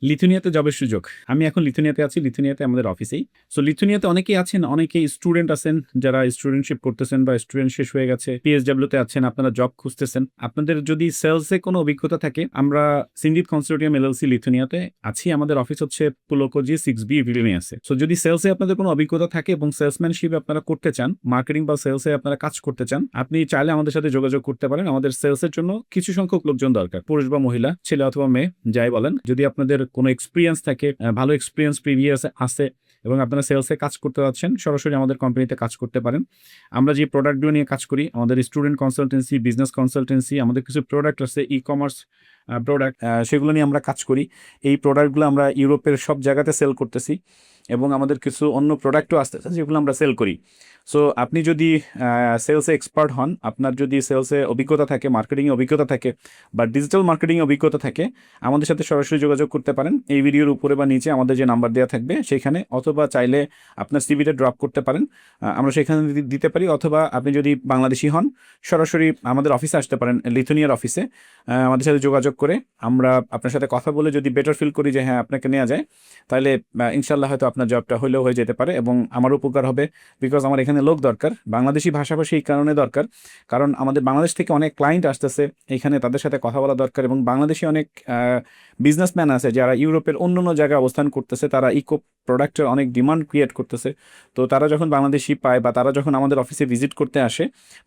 লিথুনিয়াতে জবের সুযোগ। আমি এখন লিথুনিয়াতে আছি। লিথুনিয়াতে আমাদের অফিসেই। সো লিথুনিয়াতে অনেকেই আছেন, অনেকেই স্টুডেন্ট আছেন যারা স্টুডেন্টশিপ করতেছেন বা স্টুডেন্ট শেষ হয়ে গেছে। পিএসডব্লিউ তে আছেন, আপনারা জব খুঁজতেছেন। আপনাদের যদি সেলস এ কোনো অভিজ্ঞতা থাকে, আমরা সিনজিত কনসোর্টিয়াম এলএলসি লিথুনিয়াতে আছি। আমাদের অফিস হচ্ছে পুলকোজি 6B ভিলিনিয়াসে। সো যদি সেলস এ আপনাদের কোনো অভিজ্ঞতা থাকে এবং সেলসম্যানশিপ আপনারা করতে চান, মার্কেটিং বা সেলস এ আপনারা কাজ করতে চান, আপনি চাইলে আমাদের সাথে যোগাযোগ করতে পারেন। আমাদের সেলস এর জন্য কিছু সংখ্যক লোকজন দরকার। পুরুষ বা মহিলা, ছেলে অথবা মেয়ে, যাই বলেন। যদি আপনাদের কোনো এক্সপেরিয়েন্স থাকে, ভালো এক্সপেরিয়েন্স প্রিভিয়াস আছে এবং আপনারা সেলসে কাজ করতে যাচ্ছেন, সরাসরি আমাদের কোম্পানিতে কাজ করতে পারেন। আমরা যে প্রোডাক্টগুলো নিয়ে কাজ করি, আমাদের স্টুডেন্ট কনসালটেন্সি, বিজনেস কনসালটেন্সি, আমাদের কিছু প্রোডাক্ট আছে ই-কমার্স প্রোডাক্ট, সেগুলো নিয়ে আমরা কাজ করি। এই প্রোডাক্টগুলো আমরা ইউরোপের সব জায়গাতে সেল করতেছি এবং আমাদের কিছু অন্য প্রোডাক্টও আসতেছে যেগুলো আমরা সেল করি। সো আপনি যদি সেলসে এক্সপার্ট হন, আপনার যদি সেলসে অভিজ্ঞতা থাকে, মার্কেটিংয়ে অভিজ্ঞতা থাকে বা ডিজিটাল মার্কেটিংয়ে অভিজ্ঞতা থাকে, আমাদের সাথে সরাসরি যোগাযোগ করতে পারেন। এই ভিডিওর উপরে বা নিচে আমাদের যে নাম্বার দেওয়া থাকবে সেখানে, অথবা চাইলে আপনার সিভিটা ড্রপ করতে পারেন, আমরা সেখানে দিতে পারি। অথবা আপনি যদি বাংলাদেশি হন, সরাসরি আমাদের অফিসে আসতে পারেন, লিথুনিয়ার অফিসে আমাদের সাথে যোগাযোগ করে আমরা আপনার সাথে কথা বলে যদি বেটার ফিল করি যে হ্যাঁ আপনাকে নেওয়া যায়, তাহলে ইনশাল্লাহ হয়তো আপনার জবটা হলেও হয়ে যেতে পারে এবং আমার উপকার হবে। বিকজ আমার এখানে লোক দরকার, বাংলাদেশি ভাষাভাষী এই কারণে দরকার, কারণ আমাদের বাংলাদেশ থেকে অনেক ক্লায়েন্ট আসতেছে এখানে, তাদের সাথে কথা বলা দরকার। এবং বাংলাদেশি অনেক বিজনেসম্যান আছে যারা ইউরোপের অন্য অন্য জায়গায় অবস্থান করতেছে, তারা ইকো প্রোডাক্টের অনেক ডিমান্ড ক্রিয়েট করতেছে। তো তারা যখন বাংলাদেশি পায় বা তারা যখন আমাদের অফিসে ভিজিট করতে আসে,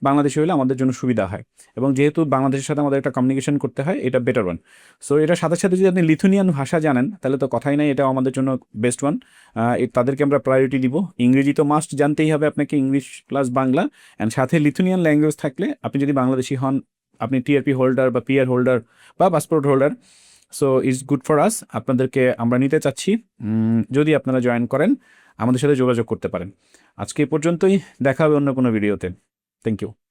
বাংলাদেশি হলে আমাদের জন্য সুবিধা হয়। এবং যেহেতু বাংলাদেশের সাথে আমাদের একটা কমিউনিকেশন করতে হয়, এটা বেটার ওয়ান। সো এটার সাথে সাথে যদি আপনি লিথুনিয়ান ভাষা জানেন, তাহলে তো কথাই নাই, এটাও আমাদের জন্য বেস্ট ওয়ান। তাদেরকে আমরা প্রায়োরিটি দিব। ইংরেজি তো মাস্ট জানতেই হবে আপনাকে, ইংলিশ প্লাস বাংলা, অ্যান্ড সাথে লিথুনিয়ান ল্যাঙ্গুয়েজ থাকলে, আপনি যদি বাংলাদেশি হন, আপনি টিআরপি হোল্ডার বা পিআর হোল্ডার বা passport holder, so it's good for us. আপনাদেরকে আমরা নিতে চাচ্ছি। যদি আপনারা জয়েন করেন, আমাদের সাথে যোগাযোগ করতে পারেন। আজকে এই পর্যন্তই, দেখা হবে অন্য কোনো ভিডিওতে। Thank you.